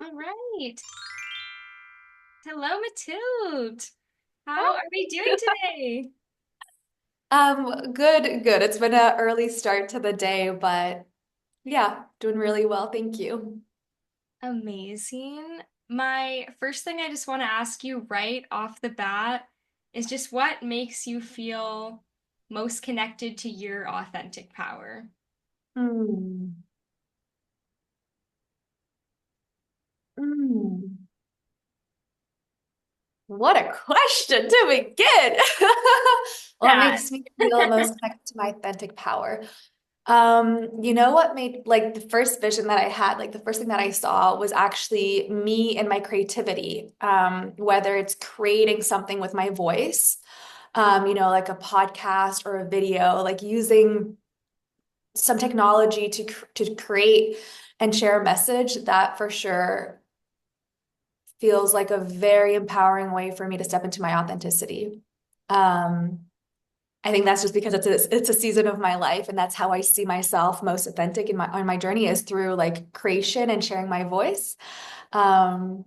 All right. Hello, Mathilde. How are we doing today? Good. It's been an early start to the day, but yeah, doing really well. Thank you. Amazing. My first thing I just want to ask you right off the bat is just what makes you feel most connected to your authentic power? Hmm. Hmm. What a question to begin. What That. makes me feel most connected to my authentic power? You know what made like the first vision that I had, like the first thing that I saw was actually me and my creativity. Whether it's creating something with my voice, like a podcast or a video, like using some technology to create and share a message that for sure feels like a very empowering way for me to step into my authenticity. Um, I think that's just because it's a season of my life, and that's how I see myself most authentic in my on my journey is through like creation and sharing my voice. Um,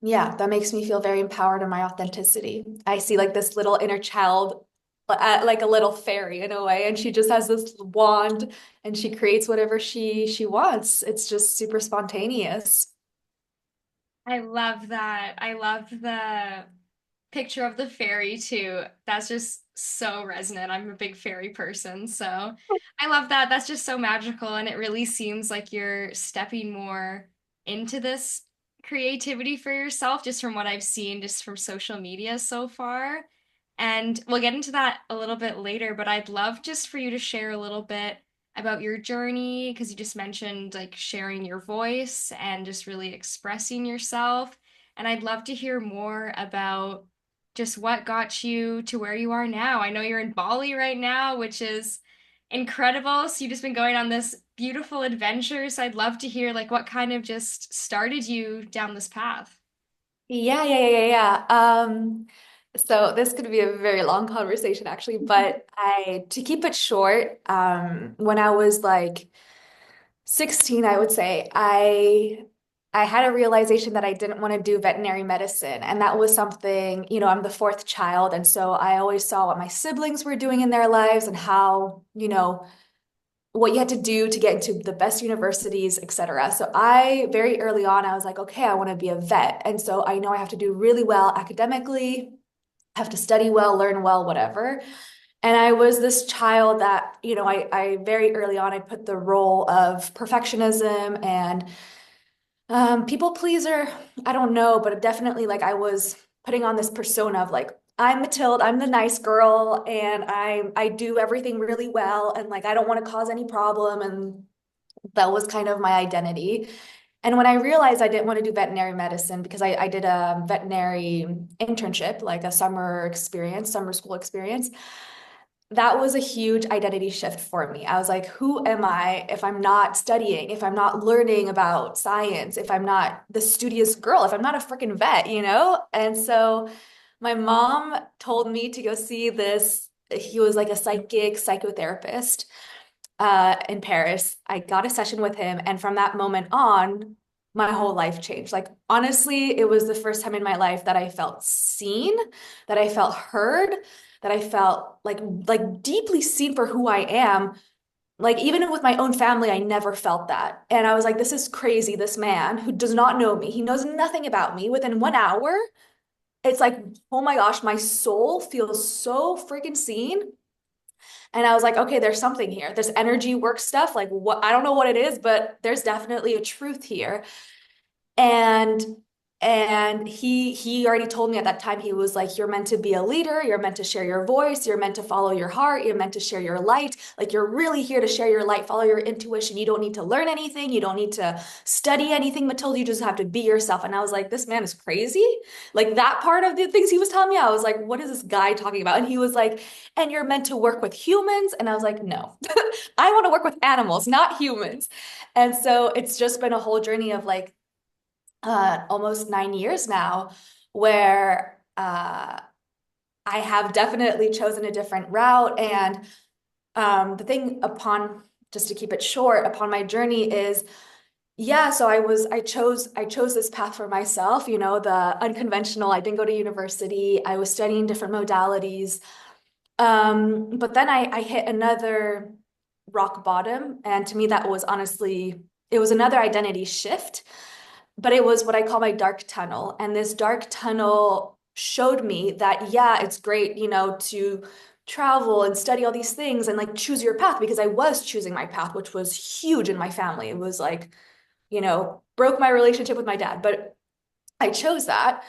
yeah, that makes me feel very empowered in my authenticity. I see like this little inner child, like a little fairy in a way, and she just has this wand and she creates whatever she wants. It's just super spontaneous. I love that. I love the picture of the fairy too. That's just so resonant. I'm a big fairy person, so I love that. That's just so magical, and it really seems like you're stepping more into this creativity for yourself, just from what I've seen, just from social media so far. And we'll get into that a little bit later, but I'd love just for you to share a little bit about your journey, because you just mentioned like sharing your voice and just really expressing yourself. And I'd love to hear more about just what got you to where you are now. I know you're in Bali right now, which is incredible. So you've just been going on this beautiful adventure. So I'd love to hear like what kind of just started you down this path. Yeah. So this could be a very long conversation actually, but I to keep it short, when I was like 16, I would say, I had a realization that I didn't want to do veterinary medicine. And that was something, I'm the fourth child. And so I always saw what my siblings were doing in their lives and how, what you had to do to get into the best universities, et cetera. So I very early on, I was like, okay, I want to be a vet. And so I know I have to do really well academically, have to study well, learn well, whatever. And I was this child that, I very early on, I put the role of perfectionism and people pleaser. I don't know, but definitely like I was putting on this persona of like, I'm Mathilde, I'm the nice girl, and I do everything really well, and like I don't want to cause any problem. And that was kind of my identity. And when I realized I didn't want to do veterinary medicine because I did a veterinary internship, like a summer experience, summer school experience, that was a huge identity shift for me. I was like, who am I if I'm not studying, if I'm not learning about science, if I'm not the studious girl, if I'm not a freaking vet, you know? And so my mom told me to go see this. He was like a psychotherapist in Paris. I got a session with him, and from that moment on, my whole life changed. Like, honestly, it was the first time in my life that I felt seen, that I felt heard, that I felt like deeply seen for who I am. Like, even with my own family, I never felt that. And I was like, this is crazy. This man who does not know me, he knows nothing about me. Within 1 hour, it's like, oh my gosh, my soul feels so freaking seen. And I was like, okay, there's something here. This energy work stuff, like what I don't know what it is, but there's definitely a truth here. And he already told me at that time, he was like, you're meant to be a leader, you're meant to share your voice, you're meant to follow your heart, you're meant to share your light. Like you're really here to share your light, follow your intuition. You don't need to learn anything, you don't need to study anything, Matilda, you just have to be yourself. And I was like, this man is crazy. Like that part of the things he was telling me, I was like, what is this guy talking about? And he was like, and you're meant to work with humans. And I was like, no, I want to work with animals, not humans. And so it's just been a whole journey of like almost 9 years now, where I have definitely chosen a different route. And the thing upon, just to keep it short, upon my journey is Yeah, so I chose this path for myself, the unconventional. I didn't go to university. I was studying different modalities. But then I hit another rock bottom, and to me that was honestly, it was another identity shift, but it was what I call my dark tunnel. And this dark tunnel showed me that, yeah, it's great, to travel and study all these things and like choose your path, because I was choosing my path, which was huge in my family. It was like, broke my relationship with my dad, but I chose that.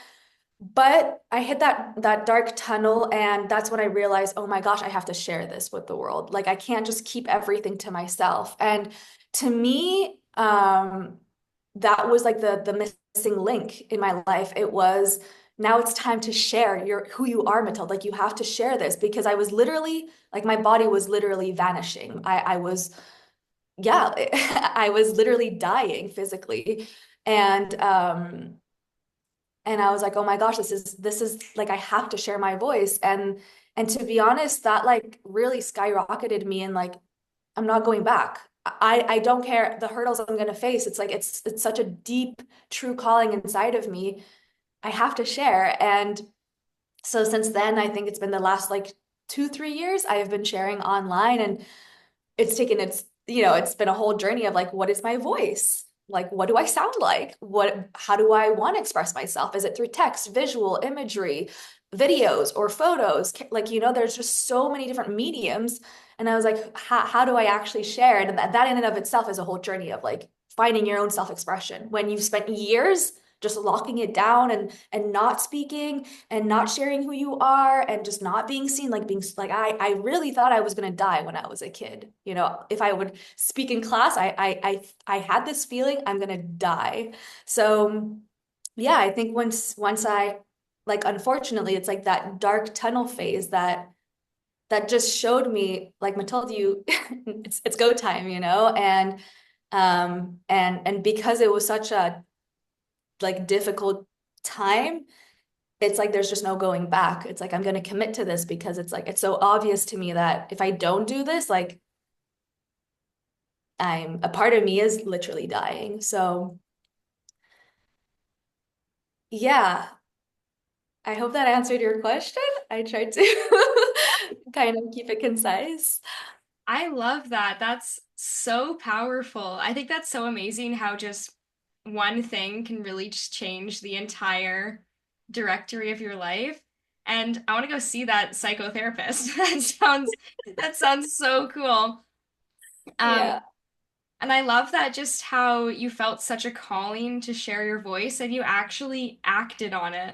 But I hit that dark tunnel, and that's when I realized, oh my gosh, I have to share this with the world. Like I can't just keep everything to myself. And to me, that was like the missing link in my life. It was, now it's time to share your who you are, Mathilde. Like you have to share this, because I was literally like my body was literally vanishing. I was, yeah, I was literally dying physically. And and I was like, oh my gosh, this is like I have to share my voice. And to be honest, that like really skyrocketed me, and like I'm not going back. I don't care the hurdles I'm gonna face. It's like it's such a deep, true calling inside of me. I have to share. And so since then, I think it's been the last like 2, 3 years I have been sharing online, and it's been a whole journey of like, what is my voice? Like, what do I sound like? How do I want to express myself? Is it through text, visual, imagery, videos, or photos? Like, there's just so many different mediums. And I was like, how do I actually share? And that in and of itself is a whole journey of like finding your own self-expression when you've spent years just locking it down and not speaking and not sharing who you are and just not being seen, like being like I really thought I was going to die when I was a kid. If I would speak in class, I had this feeling I'm going to die. So yeah, I think once I, like, unfortunately it's like that dark tunnel phase that just showed me, like Matilda, you it's go time, and because it was such a like difficult time, it's like there's just no going back. It's like I'm going to commit to this, because it's like it's so obvious to me that if I don't do this, like I'm a part of me is literally dying. So, yeah, I hope that answered your question. I tried to kind of keep it concise. I love that. That's so powerful. I think that's so amazing how just one thing can really just change the entire directory of your life. And I want to go see that psychotherapist. That sounds so cool. Um, Yeah. and I love that just how you felt such a calling to share your voice and you actually acted on it.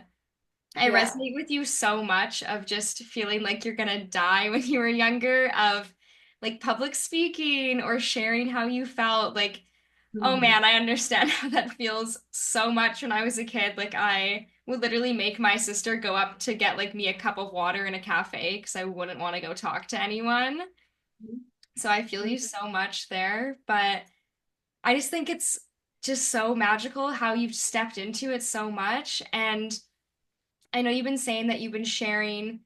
I Yeah. resonate with you so much of just feeling like you're gonna die when you were younger, of like public speaking or sharing how you felt. Like, oh Mhm. man, I understand how that feels so much when I was a kid. Like, I would literally make my sister go up to get like me a cup of water in a cafe because I wouldn't want to go talk to anyone. So I feel you so much there. But I just think it's just so magical how you've stepped into it so much. And I know you've been saying that you've been sharing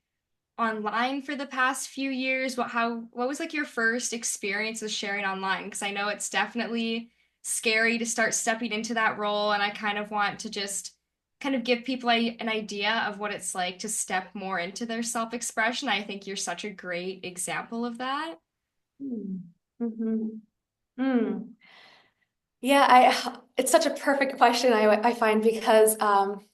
online for the past few years. What was like your first experience with sharing online? Because I know it's definitely scary to start stepping into that role, and I kind of want to just kind of give people an idea of what it's like to step more into their self-expression. I think you're such a great example of that. Mhm. Mhm. Mm. Yeah, it's such a perfect question, I find, because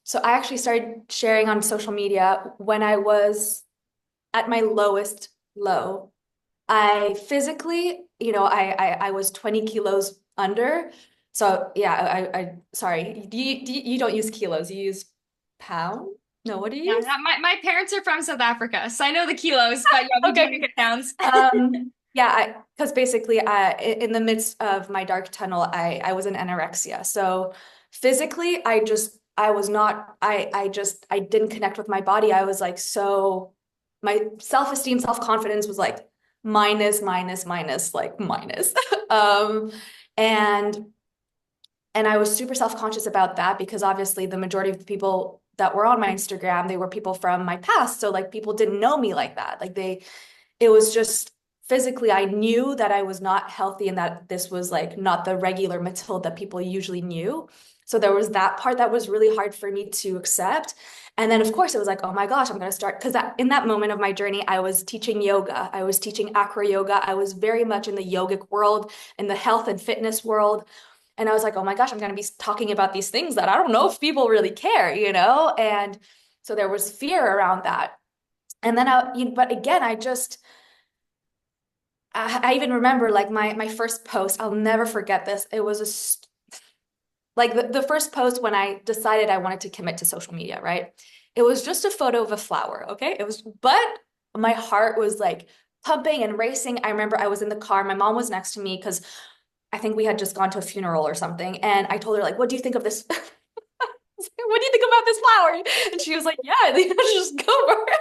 so I actually started sharing on social media when I was at my lowest low. I physically, I was 20 kilos under. So yeah, I sorry. You don't use kilos, you use pound? No, what do you Yeah, use? my parents are from South Africa, so I know the kilos, but yeah, we do Okay, okay, use okay. pounds. Yeah, because basically, in the midst of my dark tunnel, I was in anorexia. So physically, I was not, I didn't connect with my body. I was like, so my self-esteem, self-confidence was like minus, minus, minus, like minus. Um, and and I was super self-conscious about that, because obviously the majority of the people that were on my Instagram, they were people from my past. So like people didn't know me like that. Like it was just physically I knew that I was not healthy and that this was like not the regular Mathilde that people usually knew. So there was that part that was really hard for me to accept. And then, of course, it was like, oh my gosh, I'm going to start. Because in that moment of my journey, I was teaching yoga, I was teaching acro yoga, I was very much in the yogic world, in the health and fitness world. And I was like, oh my gosh, I'm going to be talking about these things that I don't know if people really care, you know? And so there was fear around that. And then but again, I even remember like my first post. I'll never forget this. It was like the first post when I decided I wanted to commit to social media, right? It was just a photo of a flower, okay? But my heart was like pumping and racing. I remember I was in the car. My mom was next to me because I think we had just gone to a funeral or something. And I told her, like, what do you think of this? What do you think about this flower? And she was like, yeah, I think I should just go for it.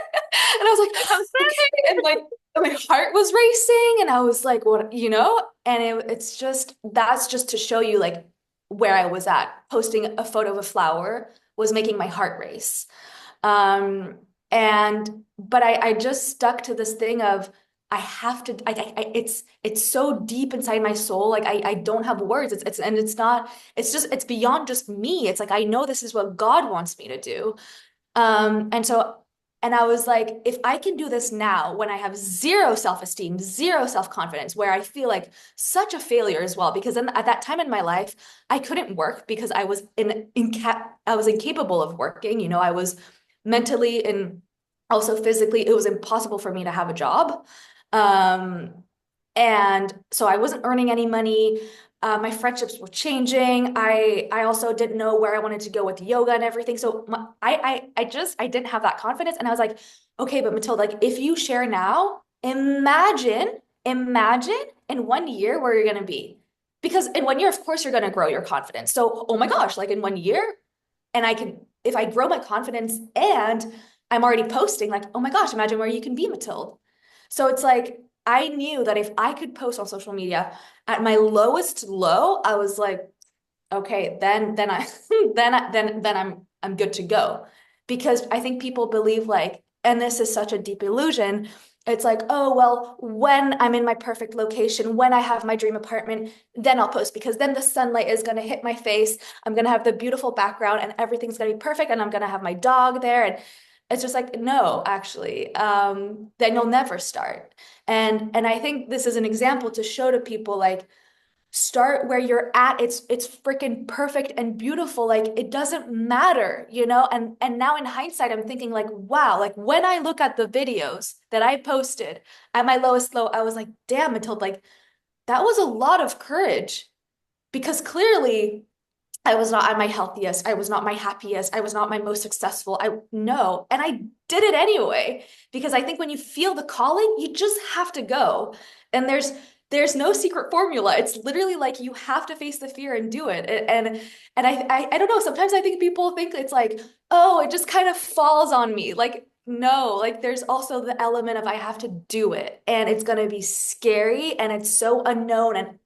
And I was I'm like, okay. And like my heart was racing and I was like, what, you know? And it's just, that's just to show you like where I was at. Posting a photo of a flower was making my heart race. Um, but I just stuck to this thing of I have to it's so deep inside my soul. Like I don't have words. And it's not, it's just, it's beyond just me. It's like I know this is what God wants me to do. And so, and I was like, if I can do this now when I have zero self-esteem, zero self-confidence, where I feel like such a failure as well, because at that time in my life, I couldn't work because I was incapable of working. You know, I was mentally and also physically, it was impossible for me to have a job. Um, and so I wasn't earning any money. My friendships were changing. I also didn't know where I wanted to go with yoga and everything. So I didn't have that confidence. And I was like, okay, but Matilda, like if you share now, imagine in 1 year where you're gonna be. Because in 1 year, of course, you're gonna grow your confidence. So, oh my gosh, like in 1 year, and I can, if I grow my confidence and I'm already posting, like, oh my gosh, imagine where you can be, Mathilde. So it's like, I knew that if I could post on social media at my lowest low, I was like, okay, then I then I'm good to go. Because I think people believe like, and this is such a deep illusion. It's like, oh, well, when I'm in my perfect location, when I have my dream apartment, then I'll post because then the sunlight is going to hit my face. I'm going to have the beautiful background and everything's going to be perfect. And I'm going to have my dog there. And it's just like, no, actually, then you'll never start. And I think this is an example to show to people like, start where you're at. It's freaking perfect and beautiful. Like it doesn't matter, you know? And now in hindsight, I'm thinking like, wow, like when I look at the videos that I posted at my lowest low, I was like, damn, Matilda, like that was a lot of courage because clearly I was not at my healthiest. I was not my happiest. I was not my most successful. I no, and I did it anyway because I think when you feel the calling, you just have to go. And there's no secret formula. It's literally like you have to face the fear and do it. And I don't know, sometimes I think people think it's like, "Oh, it just kind of falls on me." Like no, like there's also the element of I have to do it and it's going to be scary and it's so unknown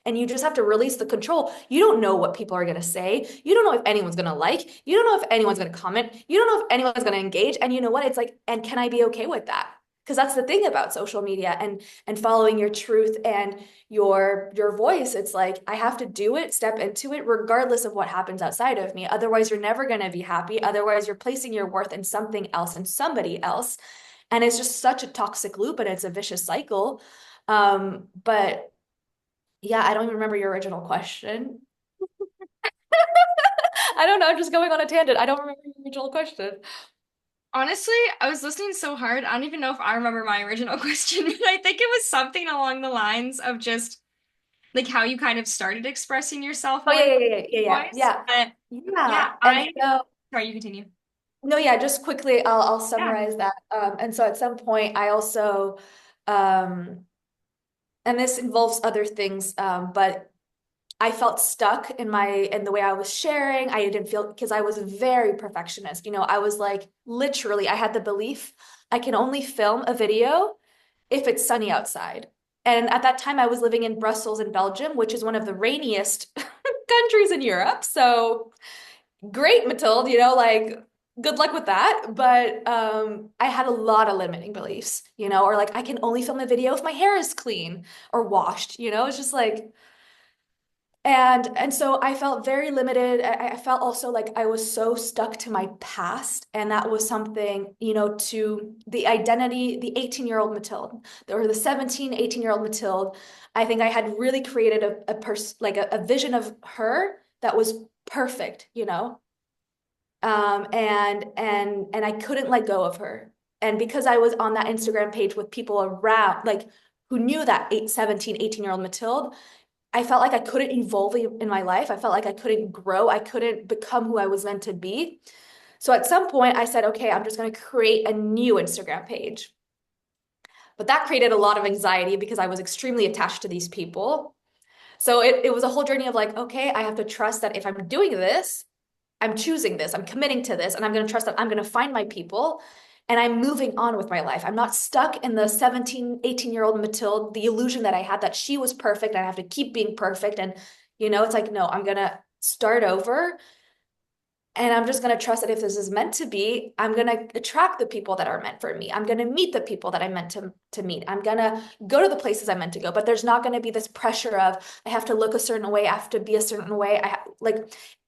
and you just have to release the control. You don't know what people are going to say. You don't know if anyone's going to like. You don't know if anyone's going to comment. You don't know if anyone's going to engage. And you know what? It's like, and can I be okay with that? Because that's the thing about social media and following your truth and your voice. It's like I have to do it, step into it, regardless of what happens outside of me. Otherwise, you're never going to be happy. Otherwise, you're placing your worth in something else and somebody else. And it's just such a toxic loop and it's a vicious cycle. But yeah, I don't even remember your original question. I don't know. I'm just going on a tangent. I don't remember your original question. Honestly, I was listening so hard. I don't even know if I remember my original question, but I think it was something along the lines of just like how you kind of started expressing yourself Oh more yeah, in yeah, yeah, yeah, yeah, voice. yeah. But yeah, Yeah. And so sorry, you continue. no, yeah, just quickly, I'll Yeah. summarize that. And so at some point, I also, um, and this involves other things, but I felt stuck in the way I was sharing. I didn't feel because I was very perfectionist. You know, I was like literally, I had the belief I can only film a video if it's sunny outside. And at that time, I was living in Brussels in Belgium, which is one of the rainiest countries in Europe. So great, Mathilde, you know, like good luck with that. But I had a lot of limiting beliefs, or like I can only film a video if my hair is clean or washed, It's just like, and so I felt very limited. I felt also like I was so stuck to my past, and that was something, to the identity, the 18-year-old Mathilde or the 17, 18-year-old Mathilde. I think I had really created a vision of her that was perfect, and I couldn't let go of her. And because I was on that Instagram page with people around, like who knew that 17, 18-year-old Mathilde, I felt like I couldn't evolve in my life. I felt like I couldn't grow. I couldn't become who I was meant to be. So at some point, I said, okay, I'm just going to create a new Instagram page. But that created a lot of anxiety because I was extremely attached to these people. So it was a whole journey of like, okay, I have to trust that if I'm doing this, I'm choosing this, I'm committing to this, and I'm going to trust that I'm going to find my people and I'm moving on with my life. I'm not stuck in the 17, 18-year-old Mathilde, the illusion that I had that she was perfect and I have to keep being perfect. And, it's like, no, I'm going to start over and I'm just going to trust that if this is meant to be, I'm going to attract the people that are meant for me. I'm going to meet the people that I'm meant to meet. I'm going to go to the places I'm meant to go. But there's not going to be this pressure of I have to look a certain way, I have to be a certain way.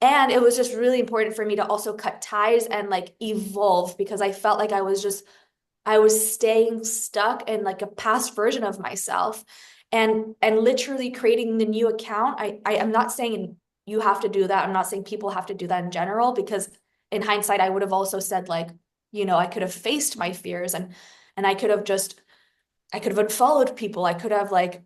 And it was just really important for me to also cut ties and like evolve because I felt like I was staying stuck in like a past version of myself and literally creating the new account. I am not saying you have to do that. I'm not saying people have to do that in general because in hindsight I would have also said like, I could have faced my fears and I could have unfollowed people. I could have like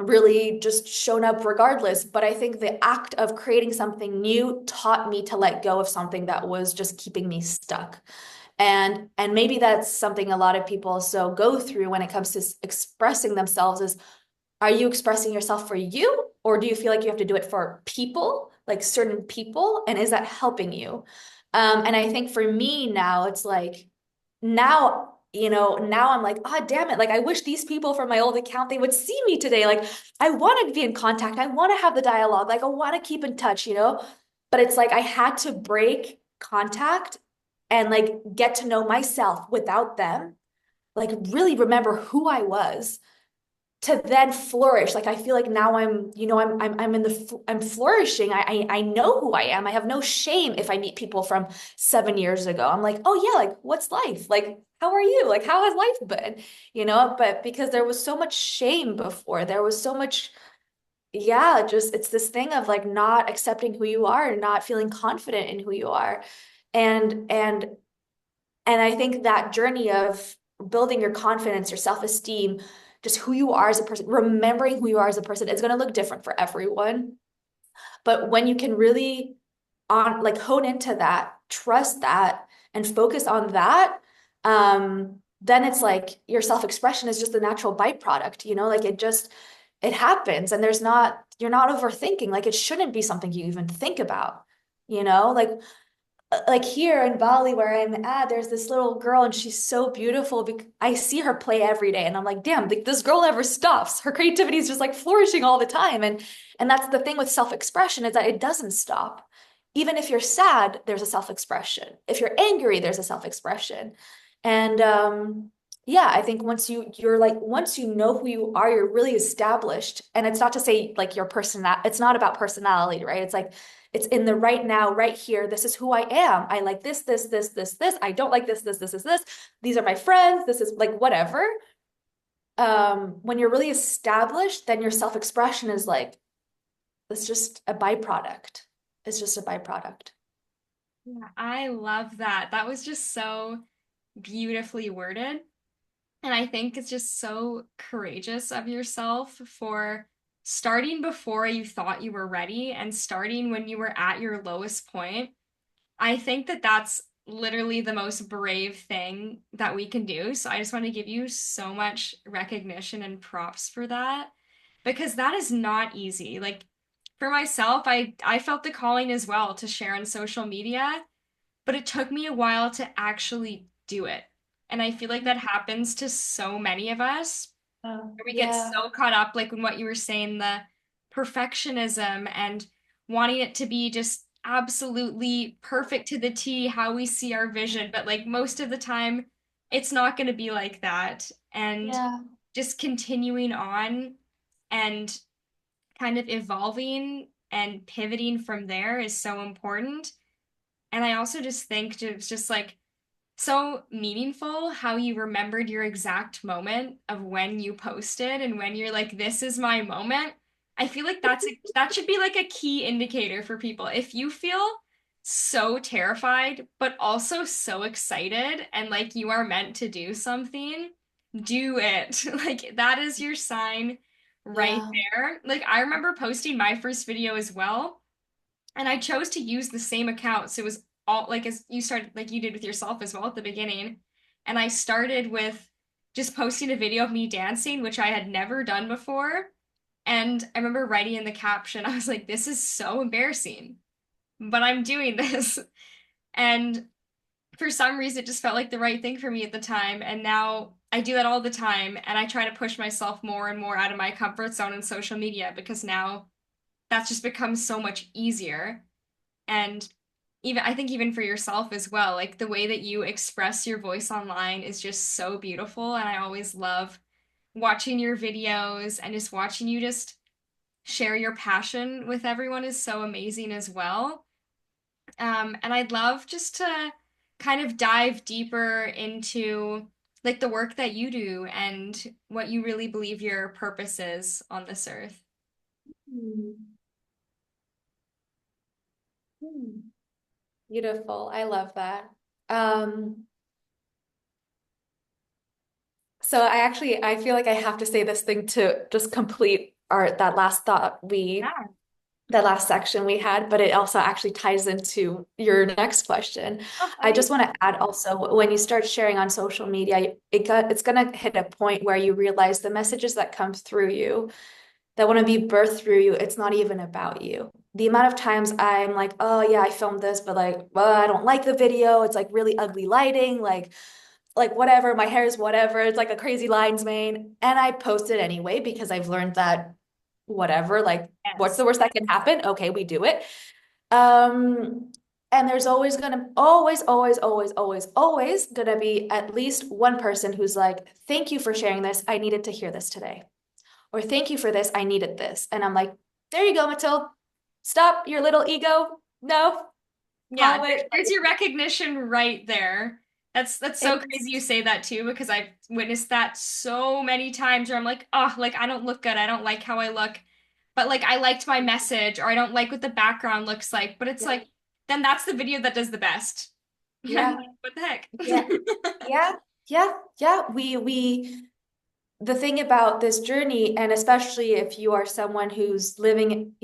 really just shown up regardless. But I think the act of creating something new taught me to let go of something that was just keeping me stuck. And maybe that's something a lot of people so go through when it comes to expressing themselves is are you expressing yourself for you or do you feel like you have to do it for people, like certain people? And is that helping you? And I think for me now, it's like now I'm like, ah, damn it. Like, I wish these people from my old account, they would see me today. Like, I want to be in contact. I want to have the dialogue. Like, I want to keep in touch. But it's like I had to break contact and like get to know myself without them, like really remember who I was to then flourish. Like I feel like now I'm in I'm flourishing. I know who I am. I have no shame if I meet people from 7 years ago. I'm like, oh yeah, like what's life? Like, how are you? Like, how has life been? But because there was so much shame before, there was so much, yeah, just it's this thing of like not accepting who you are and not feeling confident in who you are. And and and I think that journey of building your confidence, your self-esteem, just who you are as a person, remembering who you are as a person, it's going to look different for everyone. But when you can really on like hone into that, trust that, and focus on that, then it's like your self-expression is just a natural byproduct, like it happens and you're not overthinking. Like it shouldn't be something you even think about, like here in Bali where I'm at, there's this little girl and she's so beautiful. I see her play every day and I'm like, damn, like, this girl never stops. Her creativity is just like flourishing all the time. And that's the thing with self-expression is that it doesn't stop. Even if you're sad, there's a self-expression. If you're angry, there's a self-expression. And yeah, I think once you know who you are, you're really established. And it's not to say like your it's not about personality, right? It's like it's in the right now, right here. This is who I am. I like this. I don't like this. These are my friends. This is like whatever. When you're really established, then your self-expression is like, it's just a byproduct. It's just a byproduct. Yeah, I love that. That was just so beautifully worded. And I think it's just so courageous of yourself for starting before you thought you were ready and starting when you were at your lowest point. I think that that's literally the most brave thing that we can do. So I just want to give you so much recognition and props for that because that is not easy. Like for myself, I felt the calling as well to share on social media, but it took me a while to actually do it. And I feel like that happens to so many of us Oh, where we get yeah. so caught up, like in what you were saying, the perfectionism and wanting it to be just absolutely perfect to the T how we see our vision, but like most of the time, it's not going to be like that. And Yeah. just continuing on and kind of evolving and pivoting from there is so important. And I also just think it's just like so meaningful how you remembered your exact moment of when you posted and when you're like, this is my moment. I feel like that should be like a key indicator for people. If you feel so terrified, but also so excited and like you are meant to do something, do it. Like that is your sign right Yeah. there. Like I remember posting my first video as well. And I chose to use the same account. So it was all like as you started, like you did with yourself as well at the beginning. And I started with just posting a video of me dancing, which I had never done before. And I remember writing in the caption, I was like, this is so embarrassing, but I'm doing this. And for some reason, it just felt like the right thing for me at the time. And now I do that all the time. And I try to push myself more and more out of my comfort zone in social media because now that's just become so much easier. And even I think even for yourself as well, like the way that you express your voice online is just so beautiful. And I always love watching your videos and just watching you just share your passion with everyone is so amazing as well. And I'd love just to kind of dive deeper into like the work that you do and what you really believe your purpose is on this earth. Hmm. Hmm. Beautiful. I love that. Um, so I feel like I have to say this thing to just complete our that last thought Yeah. that last section we had, but it also actually ties into your next question. Oh, I just amazing. want to add also when you start sharing on social media, it's gonna hit a point where you realize the messages that come through you that want to be birthed through you, it's not even about you. The amount of times I'm like, oh yeah, I filmed this, but like, well, I don't like the video. It's like really ugly lighting, like whatever, my hair is whatever. It's like a crazy lion's mane. And I post it anyway because I've learned that whatever, like what's Yes. the worst that can happen? Okay, we do it. Um, and there's always gonna always gonna be at least one person who's like, thank you for sharing this. I needed to hear this today. Or thank you for this. I needed this. And I'm like, there you go, Mathilde. Stop your little ego. No, Yeah, call it. there's your recognition right there. That's so crazy you It's say that too, because I've witnessed that so many times where I'm like, oh, like I don't look good. I don't like how I look. But like I liked my message or I don't like what the background looks like. But it's yeah, like, then that's the video that does the best. I'm yeah, like, what the heck? yeah, yeah, yeah, yeah. We the thing about this journey, and especially if you are someone who's living,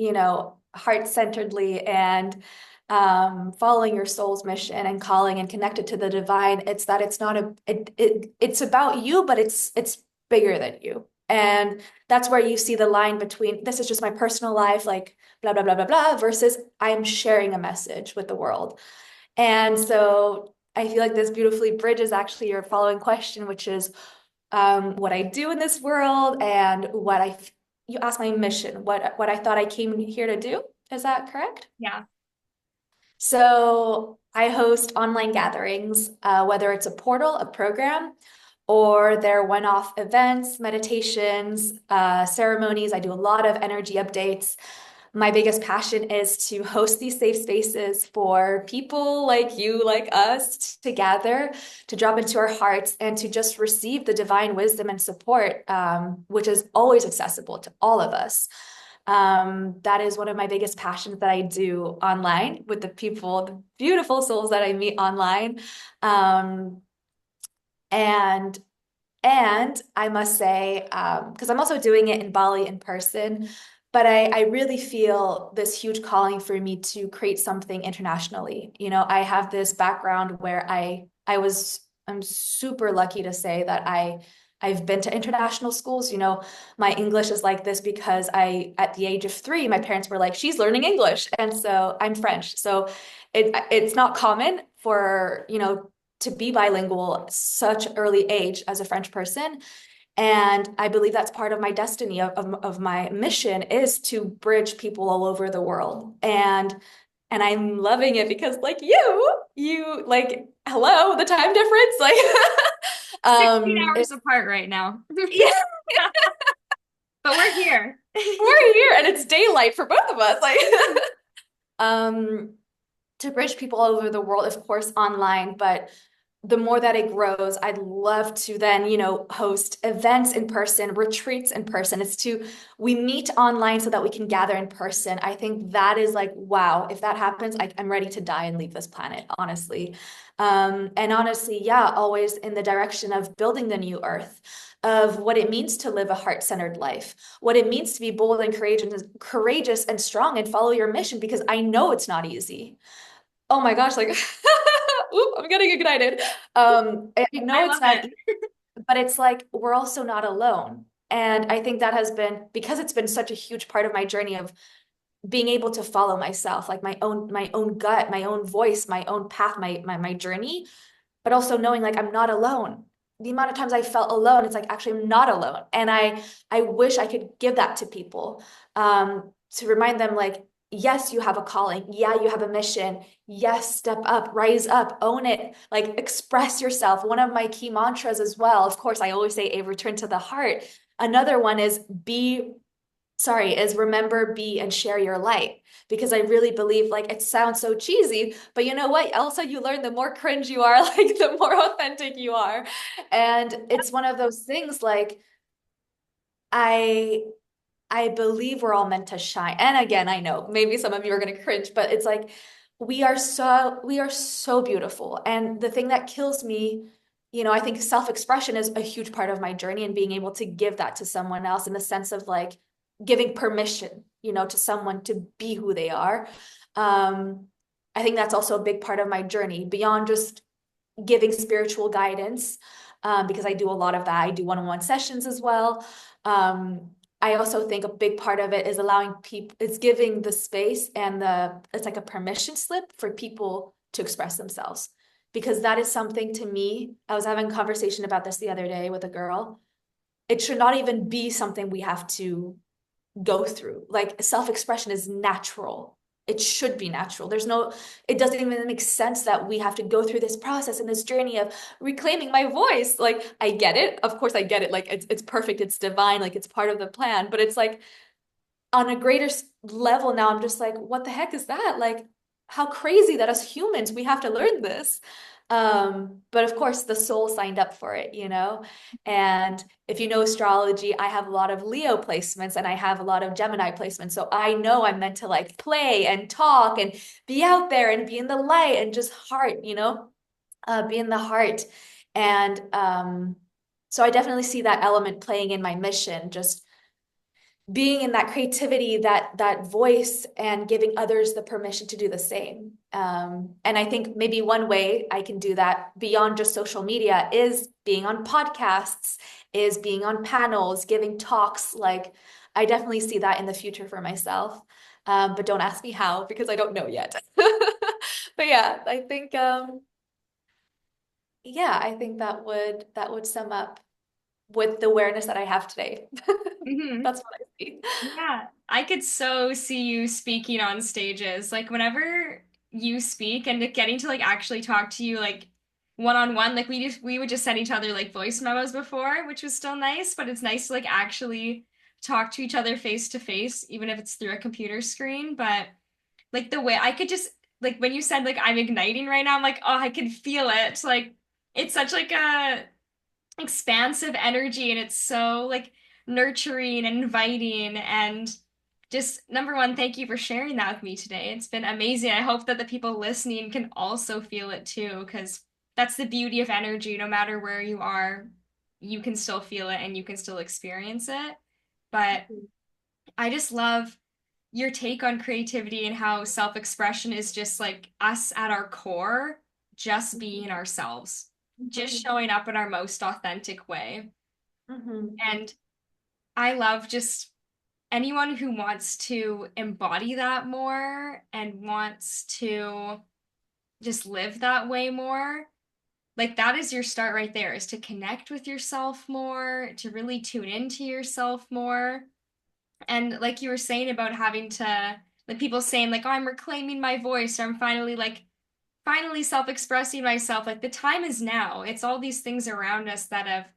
heart-centeredly and following your soul's mission and calling and connected to the divine, it's that it's not it's about you, but it's bigger than you. And that's where you see the line between this is just my personal life, like blah blah blah blah blah, versus I'm sharing a message with the world. And so I feel like this beautifully bridges actually your following question, which is what I do in this world and you asked my mission, what I thought I came here to do. Is that correct? Yeah. So I host online gatherings, whether it's a portal, a program, or they're one-off events, meditations, ceremonies. I do a lot of energy updates. My biggest passion is to host these safe spaces for people like you, like us, to gather, to drop into our hearts, and to just receive the divine wisdom and support, which is always accessible to all of us. That is one of my biggest passions that I do online with the people, the beautiful souls that I meet online. Um, and and I must say, because I'm also doing it in Bali in person, but I really feel this huge calling for me to create something internationally. I have this background where I'm super lucky to say that I've been to international schools. My English is like this because at the age of 3, my parents were like, she's learning English. And so I'm French. So it's not common for, to be bilingual at such early age as a French person. And I believe that's part of my destiny of my mission is to bridge people all over the world. And And I'm loving it because like you like hello, the time difference, like 16 it, hours apart right now. yeah, But we're here. we're here and it's daylight for both of us. Like um to bridge people all over the world, of course, online, but the more that it grows, I'd love to then, host events in person, retreats in person. We meet online so that we can gather in person. I think that is like, wow, if that happens, I'm ready to die and leave this planet, honestly. And honestly, yeah, always in the direction of building the new earth, of what it means to live a heart-centered life, what it means to be bold and courageous and strong and follow your mission, because I know it's not easy. Oh my gosh, like, oop, I'm getting ignited. I know I it's love not it. easy, but it's like we're also not alone. And I think that has been because it's been such a huge part of my journey of being able to follow myself, like my own gut, my own voice, my own path, my journey, but also knowing like I'm not alone. The amount of times I felt alone, it's like actually I'm not alone. And I wish I could give that to people, to remind them like, yes, you have a calling. Yeah, you have a mission. Yes, step up, rise up, own it, like express yourself. One of my key mantras as well, of course, I always say a return to the heart. Another one is remember, be, and share your light. Because I really believe, like, it sounds so cheesy, but you know what? Also, you learn the more cringe you are, like, the more authentic you are. And it's one of those things, like, I I believe we're all meant to shine. And again, I know maybe some of you are going to cringe, but it's like we are so beautiful. And the thing that kills me, I think self-expression is a huge part of my journey and being able to give that to someone else in the sense of like giving permission, to someone to be who they are. Um, I think that's also a big part of my journey beyond just giving spiritual guidance, because I do a lot of that. I do one-on-one sessions as well. Um, I also think a big part of it is allowing people, it's giving the space and it's like a permission slip for people to express themselves. Because that is something to me, I was having a conversation about this the other day with a girl. It should not even be something we have to go through. Like self-expression is natural. It should be natural. It doesn't even make sense that we have to go through this process and this journey of reclaiming my voice. Like I get it. Of course I get it. Like it's perfect, it's divine, like it's part of the plan, but it's like on a greater level now, I'm just like, what the heck is that? Like, how crazy that as humans we have to learn this. But of course, the soul signed up for it, And if you know astrology, I have a lot of Leo placements and I have a lot of Gemini placements. So I know I'm meant to like play and talk and be out there and be in the light and just heart, be in the heart. And so I definitely see that element playing in my mission, just being in that creativity, that voice, and giving others the permission to do the same. And I think maybe one way I can do that beyond just social media is being on podcasts, is being on panels, giving talks. Like I definitely see that in the future for myself. But don't ask me how because I don't know yet. But yeah, I think yeah, I think that would sum up with the awareness that I have today. Hmm. That's what I see. Yeah, I could so see you speaking on stages. Like whenever you speak and getting to like actually talk to you like one on one, like we would just send each other like voice memos before, which was still nice, but it's nice to like actually talk to each other face to face, even if it's through a computer screen. But like the way I could just like when you said like I'm igniting right now, I'm like, oh, I can feel it. Like it's such like a expansive energy and it's so like nurturing and inviting and just number one, thank you for sharing that with me today. It's been amazing. I hope that the people listening can also feel it too, because that's the beauty of energy. No matter where you are, you can still feel it and you can still experience it. But I just love your take on creativity and how self-expression is just like us at our core, just being ourselves, just Mhm. showing up in our most authentic way. Mhm. And I love just anyone who wants to embody that more and wants to just live that way more. Like that is your start right there, is to connect with yourself more, to really tune into yourself more. And like you were saying about having to like people saying like, oh, I'm reclaiming my voice, or I'm finally self-expressing myself. Like the time is now. It's all these things around us that have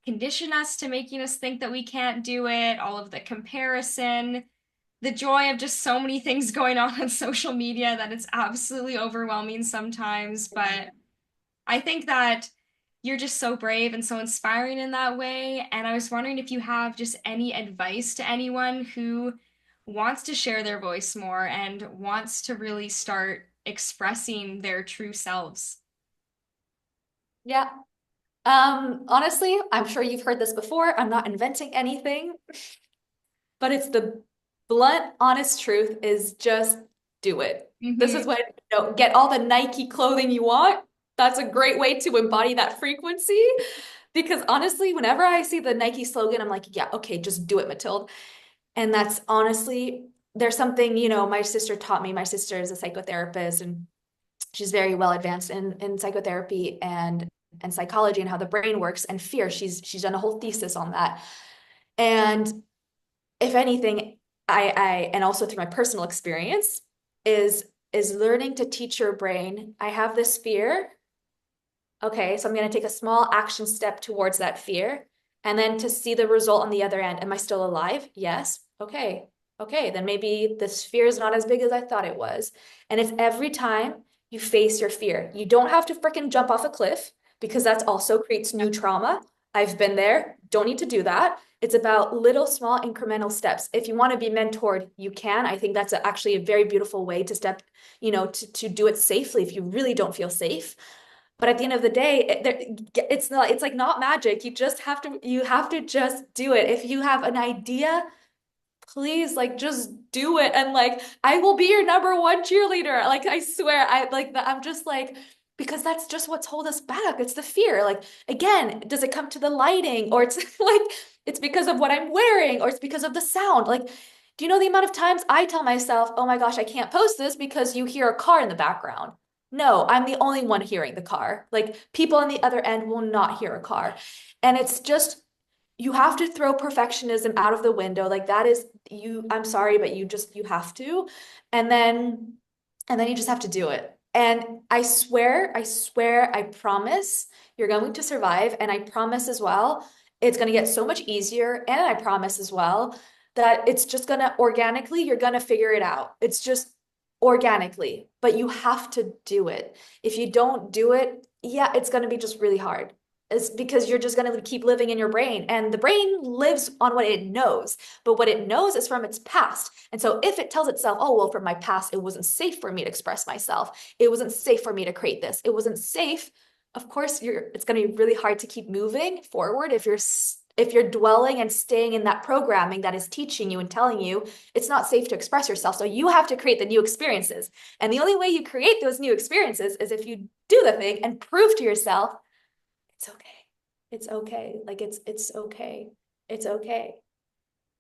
conditioned us to making us think that we can't do it, all of the comparison, the joy of just so many things going on social media that it's absolutely overwhelming sometimes. But I think that you're just so brave and so inspiring in that way. And I was wondering if you have just any advice to anyone who wants to share their voice more and wants to really start expressing their true selves. Yeah. Honestly, I'm sure you've heard this before. I'm not inventing anything, but it's the blunt, honest truth is just do it. This Hmm. is when, get all the Nike clothing you want. That's a great way to embody that frequency. Because honestly, whenever I see the Nike slogan, I'm like, yeah, okay, just do it, Mathilde. And that's honestly, there's something, my sister taught me. My sister is a psychotherapist and she's very well advanced in psychotherapy and psychology and how the brain works and fear. She's done a whole thesis on that. And if anything, I and also through my personal experience is is learning to teach your brain, I have this fear. Okay, so I'm going to take a small action step towards that fear. And then to see the result on the other end. Am I still alive? Yes. Okay. Okay, then maybe this fear is not as big as I thought it was. And it's every time you face your fear. You don't have to freaking jump off a cliff because that's also creates new trauma. I've been there. Don't need to do that. It's about little small incremental steps. If you want to be mentored, you can. I think that's actually a very beautiful way to step, to do it safely if you really don't feel safe. But at the end of the day, it's like not magic. You have to just do it. If you have an idea, please like just do it. And like I will be your number one cheerleader. Like I swear, I like that. I'm just like, because that's just what's hold us back. It's the fear. Like again, does it come to the lighting or it's like it's because of what I'm wearing or it's because of the sound? Like, do you know the amount of times I tell myself, oh my gosh, I can't post this because you hear a car in the background? No, I'm the only one hearing the car. Like people on the other end will not hear a car. And it's just you have to throw perfectionism out of the window. Like that is you, I'm sorry, but you have to. And then you just have to do it. And I promise you're going to survive. And I promise as well, it's going to get so much easier. And I promise as well that it's just going to organically, you're going to figure it out. It's just organically, but you have to do it. If you don't do it, yeah, it's going to be just really hard. It's because you're just going to keep living in your brain. And the brain lives on what it knows, but what it knows is from its past. And so if it tells itself, oh, well, from my past, it wasn't safe for me to express myself. It wasn't safe for me to create this. It wasn't safe. Of course, it's going to be really hard to keep moving forward if you're dwelling and staying in that programming that is teaching you and telling you it's not safe to express yourself. So you have to create the new experiences. And the only way you create those new experiences is if you do the thing and prove to yourself it's okay. It's okay. Like it's okay. It's okay.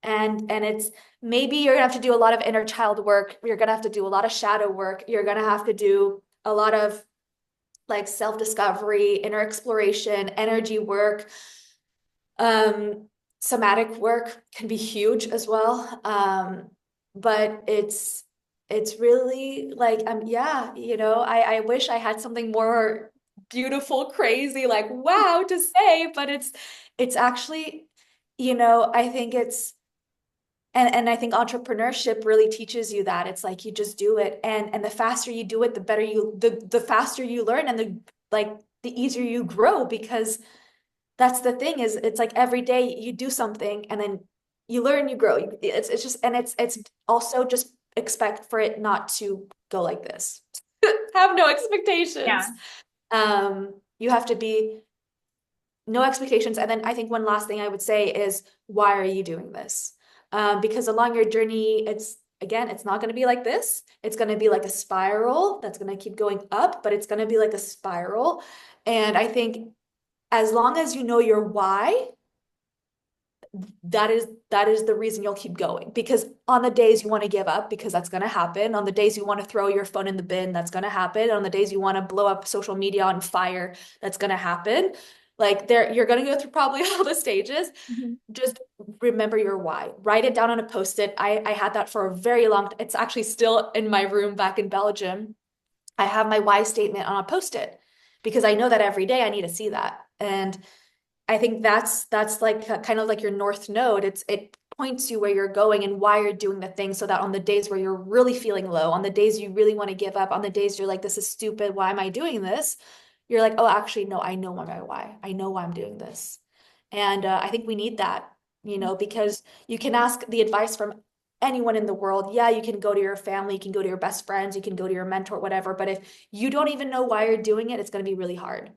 And it's maybe you're gonna have to do a lot of inner child work. You're gonna have to do a lot of shadow work. You're gonna have to do a lot of like self-discovery, inner exploration, energy work. Um, Somatic work can be huge as well. But it's really like yeah, I wish I had something more beautiful, crazy, like wow to say, but it's actually, I think it's and I think entrepreneurship really teaches you that. It's like you just do it and the faster you do it, the better the faster you learn and the easier you grow because that's the thing is it's like every day you do something and then you learn, you grow. It's just and it's also just expect for it not to go like this. Have no expectations. Yeah. You have to be no expectations. And then I think one last thing I would say is why are you doing this? Because along your journey, it's not going to be like this. It's going to be like a spiral that's going to keep going up, but it's going to be like a spiral. And I think as long as you know your why, that is the reason you'll keep going. Because on the days you want to give up, because that's going to happen. On the days you want to throw your phone in the bin, that's going to happen. On the days you want to blow up social media on fire, that's going to happen. Like there, you're gonna go through probably all the stages. Mhm. Just remember your why. Write it down on a post-it. I had that for a very long, it's actually still in my room back in Belgium. I have my why statement on a post-it because I know that every day I need to see that. And I think that's like kind of like your north node. It points you where you're going and why you're doing the thing so that on the days where you're really feeling low, on the days you really want to give up, on the days you're like, this is stupid, why am I doing this? You're like, oh, actually, no, I know my why. I know why I'm doing this. And I think we need that, because you can ask the advice from anyone in the world. Yeah, you can go to your family, you can go to your best friends, you can go to your mentor, whatever. But if you don't even know why you're doing it, it's going to be really hard.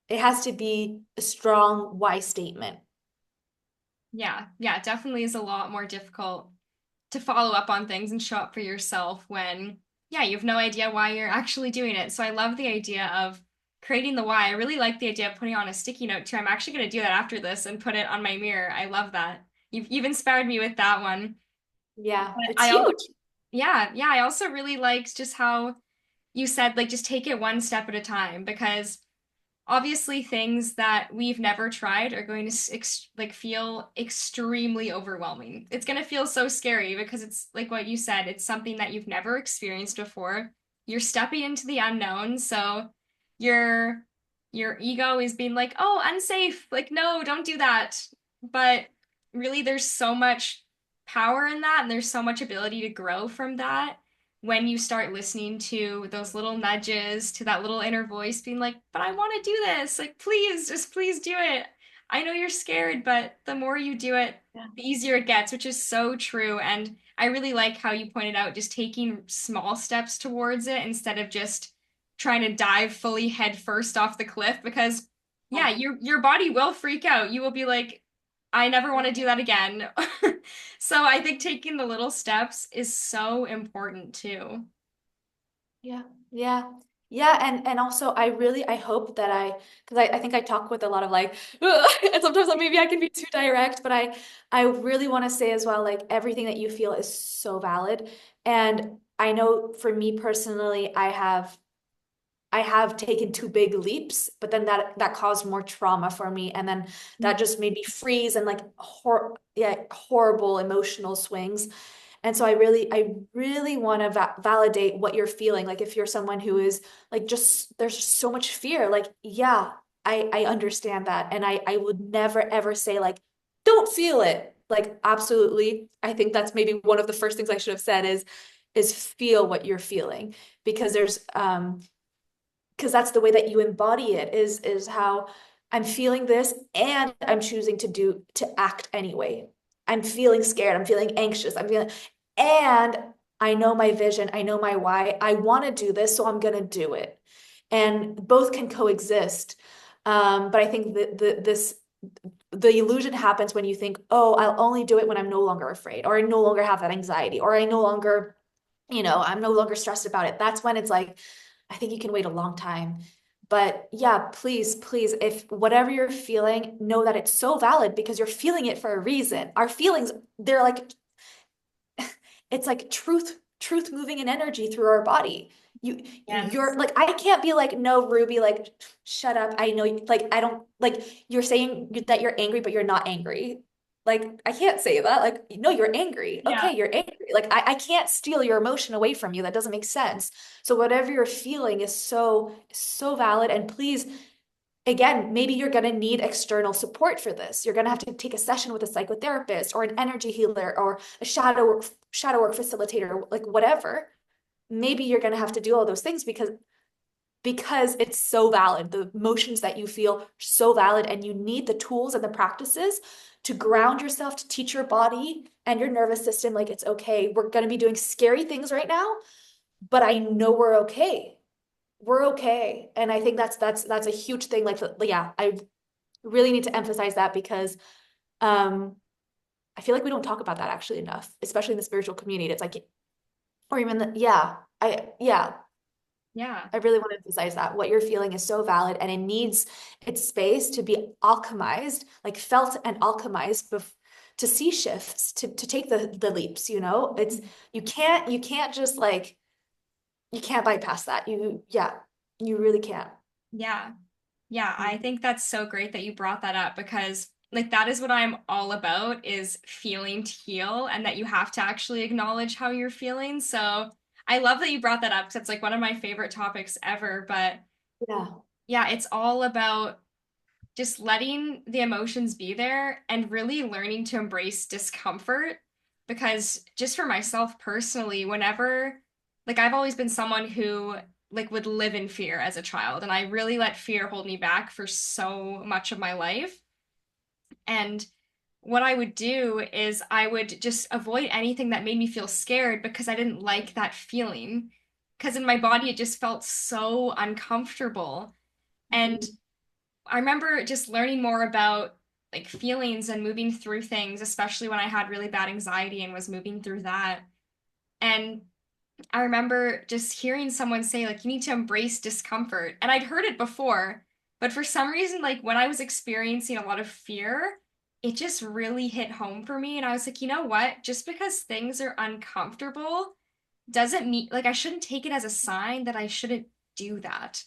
It has to be a strong why statement. Yeah, yeah, it definitely is a lot more difficult to follow up on things and show up for yourself when, yeah, you have no idea why you're actually doing it. So I love the idea of creating the why. I really like the idea of putting on a sticky note too. I'm actually going to do that after this and put it on my mirror. I love that. You've inspired me with that one. Yeah, But it's huge. yeah, yeah, I also really liked just how you said, like, just take it one step at a time because obviously things that we've never tried are going to like feel extremely overwhelming. It's going to feel so scary because it's like what you said, it's something that you've never experienced before. You're stepping into the unknown, so your your ego is being like, "Oh, unsafe. Like no, don't do that." But really there's so much power in that and there's so much ability to grow from that when you start listening to those little nudges, to that little inner voice being like, but I want to do this. Like, please, just please do it. I know you're scared, but the more you do it, Yeah. the easier it gets, which is so true. And I really like how you pointed out just taking small steps towards it instead of just trying to dive fully head first off the cliff because yeah, Yeah. your body will freak out. You will be like, I never want to do that again. So I think taking the little steps is so important too. Yeah. Yeah. Yeah. And also I hope that because I think I talk with a lot of like, and sometimes maybe I can be too direct, but I really want to say as well, like everything that you feel is so valid. And I know for me personally, I have taken two big leaps, but then that caused more trauma for me, and then that just made me freeze and like horrible emotional swings. And so I really want to validate what you're feeling. Like if you're someone who is like just there's just so much fear, like yeah, I understand that, and I would never ever say like don't feel it. Like absolutely, I think that's maybe one of the first things I should have said is feel what you're feeling because there's because that's the way that you embody it is how I'm feeling this and I'm choosing to act anyway. I'm feeling scared, I'm feeling anxious, I'm feeling and I know my vision, I know my why. I want to do this, so I'm going to do it. And both can coexist. But I think the illusion happens when you think, oh, I'll only do it when I'm no longer afraid, or I no longer have that anxiety, or I no longer I'm no longer stressed about it. That's when it's like, I think you can wait a long time. But yeah, please, please, if whatever you're feeling, know that it's so valid because you're feeling it for a reason. Our feelings, they're like, it's like truth moving in energy through our body. You're Yes. like, I can't be like, no, Ruby, like, shut up. I know, like, I don't, like, you're saying that you're angry, but you're not angry. Like, I can't say that. Like, no, you're angry. Yeah. Okay, you're angry. Like, I can't steal your emotion away from you. That doesn't make sense. So whatever you're feeling is so valid. And please, again, maybe you're going to need external support for this. You're going to have to take a session with a psychotherapist or an energy healer or a shadow work facilitator, like whatever. Maybe you're going to have to do all those things because it's so valid. The emotions that you feel are so valid and you need the tools and the practices to ground yourself, to teach your body and your nervous system like it's okay. We're going to be doing scary things right now, but I know we're okay. We're okay. And I think that's a huge thing. Like yeah, I really need to emphasize that because um I feel like we don't talk about that actually enough, especially in the spiritual community. It's like, or even yeah, Yeah. I really want to emphasize that what you're feeling is so valid and it needs its space to be alchemized, like felt and alchemized to see shifts, to take the leaps. It's you can't just you can't bypass that. Yeah, you really can't. Yeah. Yeah, I think that's so great that you brought that up because like that is what I'm all about is feeling to heal and that you have to actually acknowledge how you're feeling. So I love that you brought that up because it's like one of my favorite topics ever. But Yeah. yeah, it's all about just letting the emotions be there and really learning to embrace discomfort. Because just for myself personally, whenever, like, I've always been someone who, like, would live in fear as a child, and I really let fear hold me back for so much of my life. And what I would do is I would just avoid anything that made me feel scared because I didn't like that feeling. Because in my body, it just felt so uncomfortable. And Mhm. I remember just learning more about like feelings and moving through things, especially when I had really bad anxiety and was moving through that. And I remember just hearing someone say, like, you need to embrace discomfort. And I'd heard it before, but for some reason, like when I was experiencing a lot of fear, it just really hit home for me. And I was like, you know what? Just because things are uncomfortable doesn't mean like I shouldn't take it as a sign that I shouldn't do that.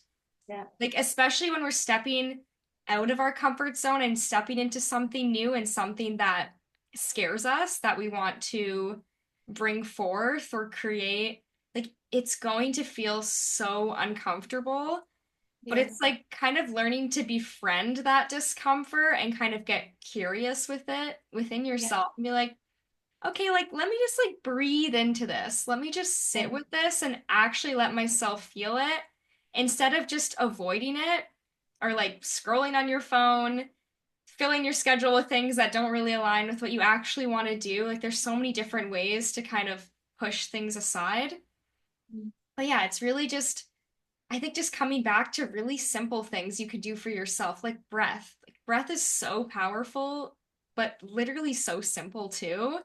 Yeah. Like, especially when we're stepping out of our comfort zone and stepping into something new and something that scares us that we want to bring forth or create, like, it's going to feel so uncomfortable. But Yeah. it's like kind of learning to befriend that discomfort and kind of get curious with it within Yeah. yourself and be like, okay, like let me just like breathe into this. Let me just sit Yeah. with this and actually let myself feel it instead of just avoiding it or like scrolling on your phone, filling your schedule with things that don't really align with what you actually want to do. Like there's so many different ways to kind of push things aside. But yeah, it's really just I think just coming back to really simple things you could do for yourself, like breath. Like breath is so powerful, but literally so simple too.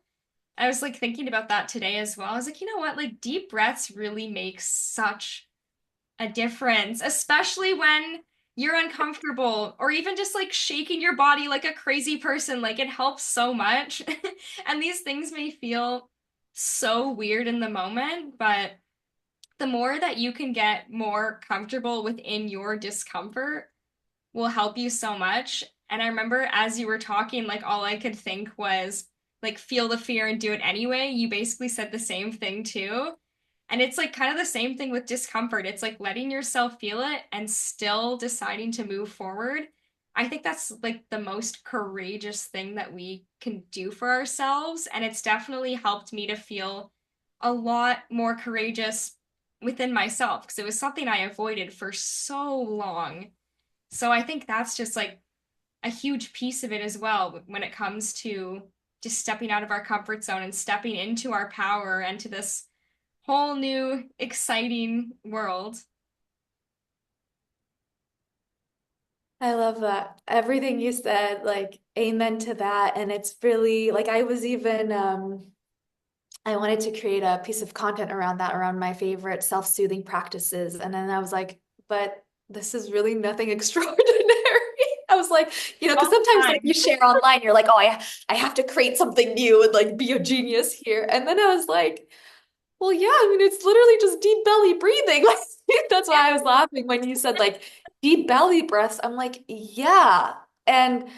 I was like thinking about that today as well. I was like, you know what? Like deep breaths really make such a difference, especially when you're uncomfortable or even just like shaking your body like a crazy person. Like it helps so much. And these things may feel so weird in the moment, but the more that you can get more comfortable within your discomfort, will help you so much. And I remember as you were talking, like all I could think was like feel the fear and do it anyway. You basically said the same thing too. And it's like kind of the same thing with discomfort. It's like letting yourself feel it and still deciding to move forward. I think that's like the most courageous thing that we can do for ourselves. And it's definitely helped me to feel a lot more courageous within myself because it was something I avoided for so long. So I think that's just like a huge piece of it as well when it comes to just stepping out of our comfort zone and stepping into our power and to this whole new exciting world. I love that. Everything you said, like, amen to that. And it's really like I was even I wanted to create a piece of content around that, around my favorite self-soothing practices. And then I was like, but this is really nothing extraordinary. I was like, because All the sometimes like time. you share online, you're like, oh, I have to create something new and like be a genius here. And then I was like, well, yeah, I mean, it's literally just deep belly breathing. Like, that's Yeah. why I was laughing when you said like deep belly breaths. I'm like, yeah. And,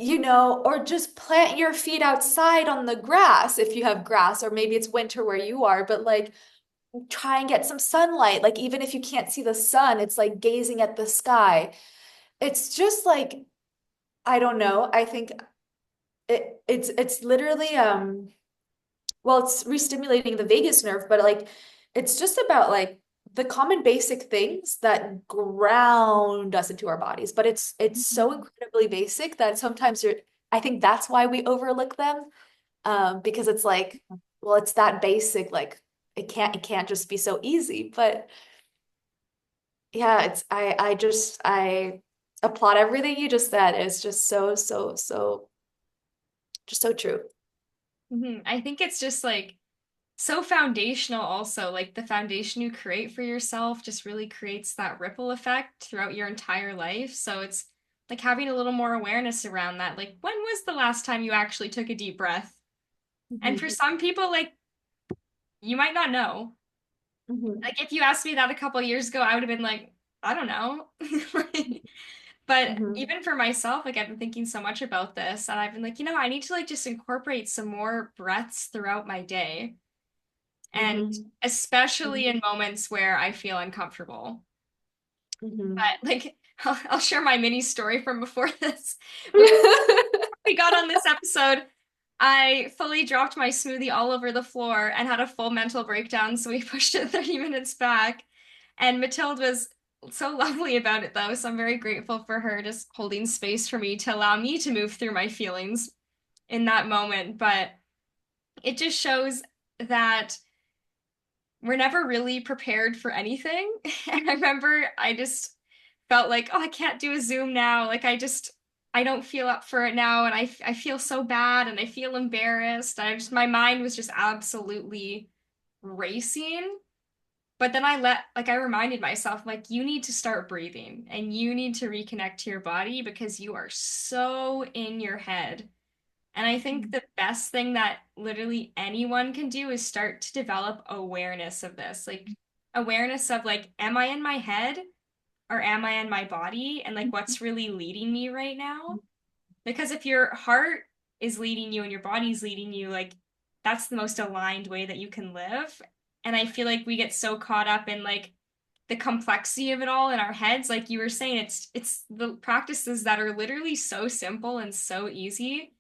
or just plant your feet outside on the grass if you have grass, or maybe it's winter where you are, but like try and get some sunlight. Like, even if you can't see the sun, it's like gazing at the sky. It's just like, I don't know. I think it's literally, well, it's re-stimulating the vagus nerve, but like it's just about like the common basic things that ground us into our bodies. But it's so incredibly basic that sometimes I think that's why we overlook them. Because it's like, well, it's that basic, like it can't just be so easy. But yeah, I applaud everything you just said. It's just so just so true. I think it's just like so foundational also. Like the foundation you create for yourself just really creates that ripple effect throughout your entire life. So it's like having a little more awareness around that. Like when was the last time you actually took a deep breath? And for Mhm. some people, like you might not know. Mhm. Like if you asked me that a couple years ago, I would have been like, I don't know. But Mhm. even for myself, like I've been thinking so much about this, and I've been like, I need to like just incorporate some more breaths throughout my day. And Mhm. especially Mhm. in moments where I feel uncomfortable. Mhm. But like, I'll share my mini story from before this. Before we got on this episode, I fully dropped my smoothie all over the floor and had a full mental breakdown, so we pushed it 30 minutes back. And Mathilde was so lovely about it, though, so I'm very grateful for her just holding space for me to allow me to move through my feelings in that moment. But it just shows that we're never really prepared for anything. And I remember I just felt like, oh, I can't do a Zoom now. Like I don't feel up for it now, and I feel so bad, and I feel embarrassed. My mind was just absolutely racing. But then I reminded myself, like, you need to start breathing and you need to reconnect to your body because you are so in your head. And I think the best thing that literally anyone can do is start to develop awareness of this. Like awareness of like, am I in my head or am I in my body? And like what's really leading me right now? Because if your heart is leading you and your body's leading you, like that's the most aligned way that you can live. And I feel like we get so caught up in like the complexity of it all in our heads. Like you were saying, it's the practices that are literally so simple and so easy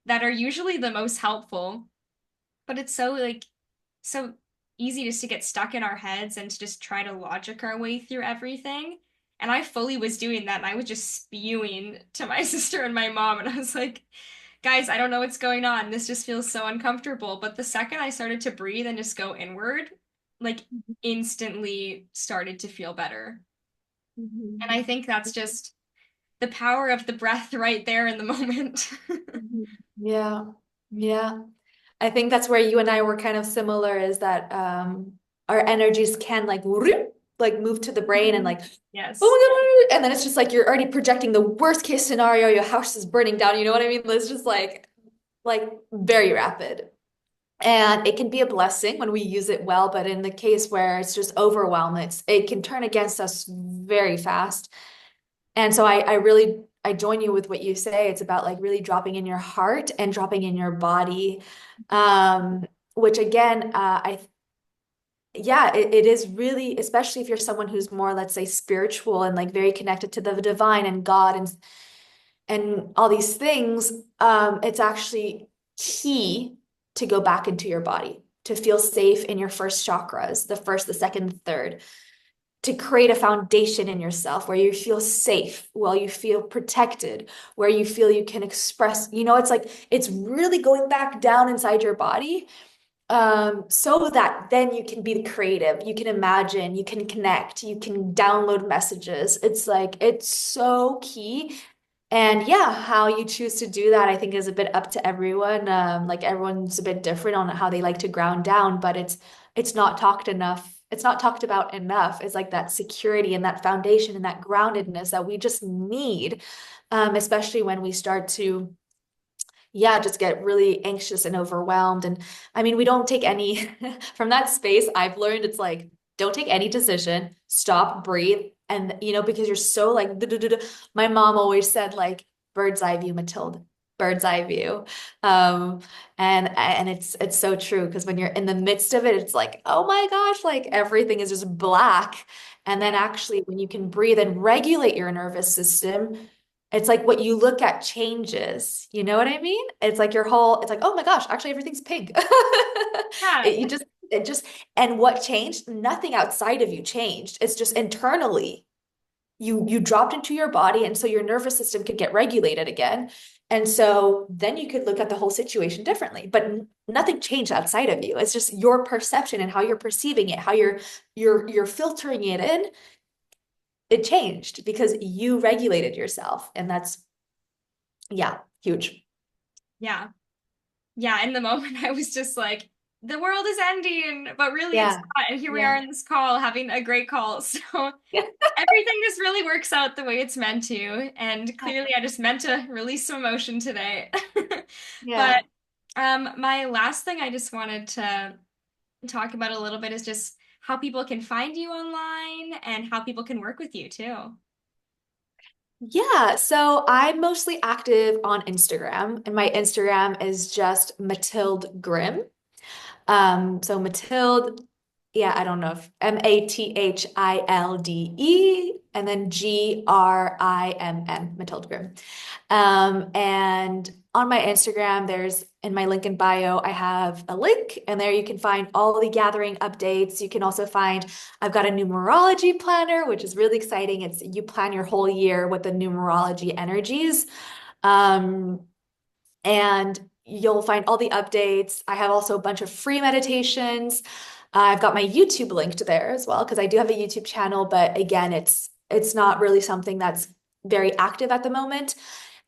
that are usually the most helpful. But it's so like so easy just to get stuck in our heads and to just try to logic our way through everything. And I fully was doing that, and I was just spewing to my sister and my mom, and I was like, guys, I don't know what's going on. This just feels so uncomfortable. But the second I started to breathe and just go inward, like instantly started to feel better. And Mhm. I think that's just the power of the breath right there in the moment. Mhm. Yeah. Yeah. I think that's where you and I were kind of similar is that our energies can like like move to the brain and like, oh Yes. my God. And then it's just like you're already projecting the worst case scenario, your house is burning down. You know what I mean? It's just like very rapid. And it can be a blessing when we use it well, but in the case where it's just overwhelm, it can turn against us very fast. And so I really I join you with what you say. It's about like really dropping in your heart and dropping in your body. Which again, yeah, it is really, especially if you're someone who's more, let's say, spiritual and like very connected to the divine and God and all these things, it's actually key to go back into your body, to feel safe in your first chakras, the first, the second, the third, to create a foundation in yourself where you feel safe, where you feel protected, where you feel you can express, it's like it's really going back down inside your body, so that then you can be creative, you can imagine, you can connect, you can download messages. It's like it's so key. And yeah, how you choose to do that, I think, is a bit up to everyone. Like everyone's a bit different on how they like to ground down, but it's not talked enough. It's not talked about enough. It's like that security and that foundation and that groundedness that we just need, especially when we start to yeah, just get really anxious and overwhelmed. And I mean, we don't take any from that space. I've learned it's like, don't take any decision, stop, breathe. And, because you're so like, my mom always said, like, bird's eye view, Mathilde, bird's eye view. Um, and it's so true because when you're in the midst of it, it's like, oh my gosh, like everything is just black. And then Yeah. actually, when you can breathe and regulate your nervous system, it's like what you look at changes. You know what I mean? It's like it's like, oh my gosh, actually everything's pink. Yeah. It just, and what changed? Nothing outside of you changed. It's just internally. You dropped into your body, and so your nervous system could get regulated again. And so then you could look at the whole situation differently. But nothing changed outside of you. It's just your perception and how you're perceiving it, how you're filtering it in. It changed because you regulated yourself. And that's yeah, huge. Yeah. Yeah, in the moment I was just like, the world is ending, but really it's Yeah. not. And here we Yeah. are in this call having a great call. So Yeah. everything just really works out the way it's meant to. And clearly I just meant to release some emotion today. But Yeah. my last thing I just wanted to talk about a little bit is just how people can find you online and how people can work with you too. Yeah, so I'm mostly active on Instagram, and my Instagram is just Mathilde Grimm. So Mathilde, yeah, I don't know if Mathilde and then Grimm, Mathilde Grimm. And on my Instagram, there's in my link in bio, I have a link, and there you can find all the gathering updates. You can also find I've got a numerology planner, which is really exciting. It's you plan your whole year with the numerology energies. Um, and you'll find all the updates. I have also a bunch of free meditations. I've got my YouTube linked there as well because I do have a YouTube channel, but again, it's not really something that's very active at the moment.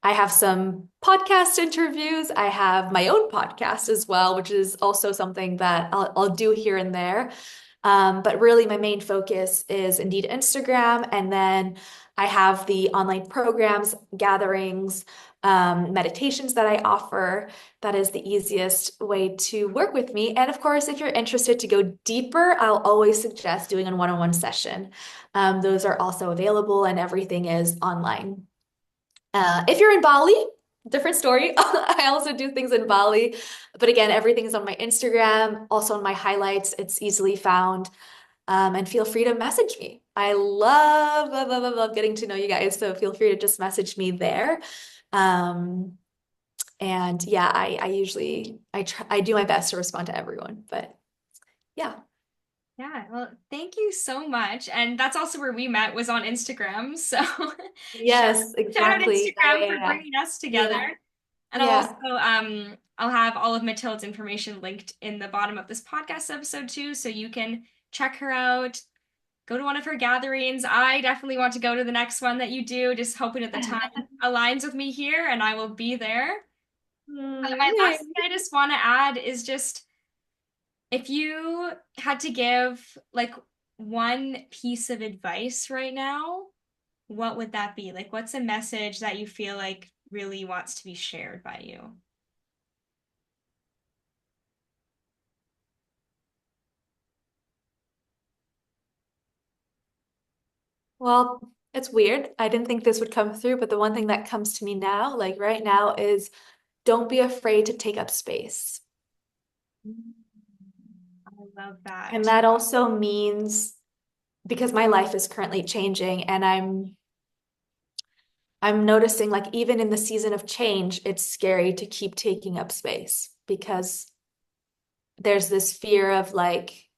I have some podcast interviews. I have my own podcast as well, which is also something that I'll do here and there. But really, my main focus is indeed Instagram. And then I have the online programs, gatherings, meditations that I offer. That is the easiest way to work with me. And of course, if you're interested to go deeper, I'll always suggest doing a one-on-one session. Those are also available, and everything is online. If you're in Bali, different story. I also do things in Bali. But again, everything's on my Instagram, also on my highlights. It's easily found. And feel free to message me. I love getting to know you guys. So feel free to just message me there. Um, and yeah, I usually I do my best to respond to everyone. But yeah. Yeah, well, thank you so much. And that's also where we met was on Instagram. So shout, Yes, shout out exactly. Instagram for Yeah. bringing us together. Yeah. And Yeah. I'll have all of Matilda's information linked in the bottom of this podcast episode too, so you can check her out, go to one of her gatherings. I definitely want to go to the next one that you do, just hoping that the time Yeah. aligns with me here and I will be there. My Yay. last thing I just want to add is just if you had to give like one piece of advice right now, what would that be? Like, what's a message that you feel like really wants to be shared by you? Well, it's weird. I didn't think this would come through, but the one thing that comes to me now, like right now, is don't be afraid to take up space. I love And that. that also means because my life is currently changing and I'm noticing like even in the season of change, it's scary to keep taking up space because there's this fear of like,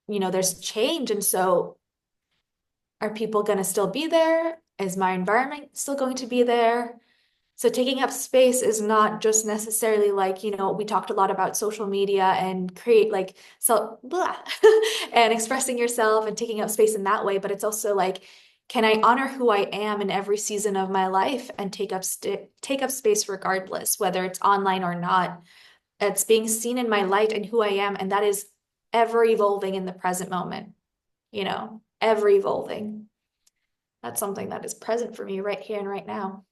there's change. And so are people going to still be there? Is my environment still going to be there? So taking up space is not just necessarily like, we talked a lot about social media and create like so blah, and expressing yourself and taking up space in that way, but it's also like, can I honor who I am in every season of my life and take up space regardless, whether it's online or not? It's being seen in my light and who I am, and that is ever evolving in the present moment, ever evolving. That's something that is present for me right here and right now.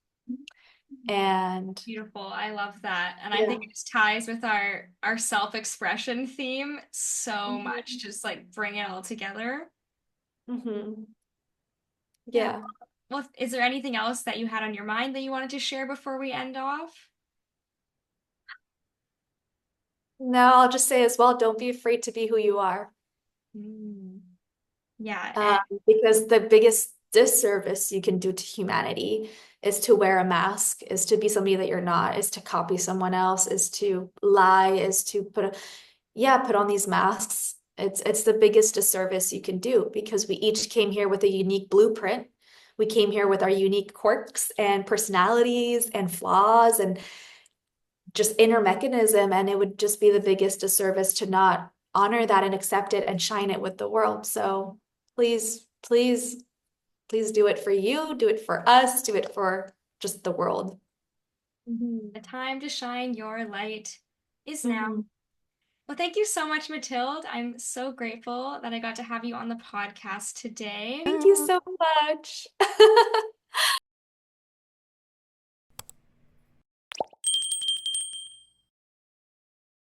And Beautiful. I love that. And I think yeah. it just ties with our self-expression theme so much, Mhm. just like bring it all together. Hmm. Yeah. Yeah. Well, is there anything else that you had on your mind that you wanted to share before we end off? No, I'll just say as well, don't be afraid to be who you are. Mm. Yeah, Um, because the biggest disservice you can do to humanity is to wear a mask, is to be somebody that you're not, is to copy someone else, is to lie, is to put on these masks. It's the biggest disservice you can do because we each came here with a unique blueprint. We came here with our unique quirks and personalities and flaws and just inner mechanism, and it would just be the biggest disservice to not honor that and accept it and shine it with the world. So please do it for you, do it for us, do it for just the world. the time to shine your light is now. Mhm. Well, thank you so much, Mathilde. I'm so grateful that I got to have you on the podcast today. Thank you so much.